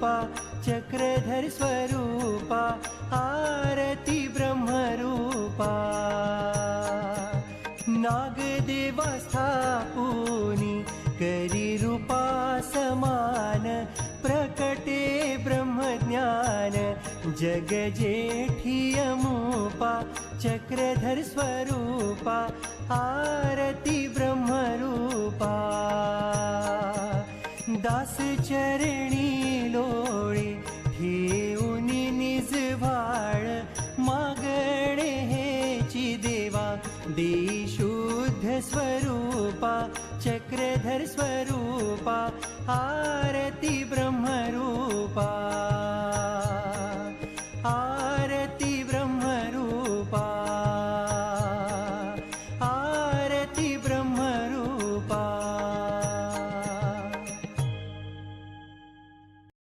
चक्रधर स्वरूपा आरती ब्रह्मरूपा नागदेवा स्थापुनी करी रूपा समान प्रकटे ब्रह्मज्ञान जग जेठियमुपा चक्रधर स्वरूपा आरती ब्रह्मरूपा दास चरणी लो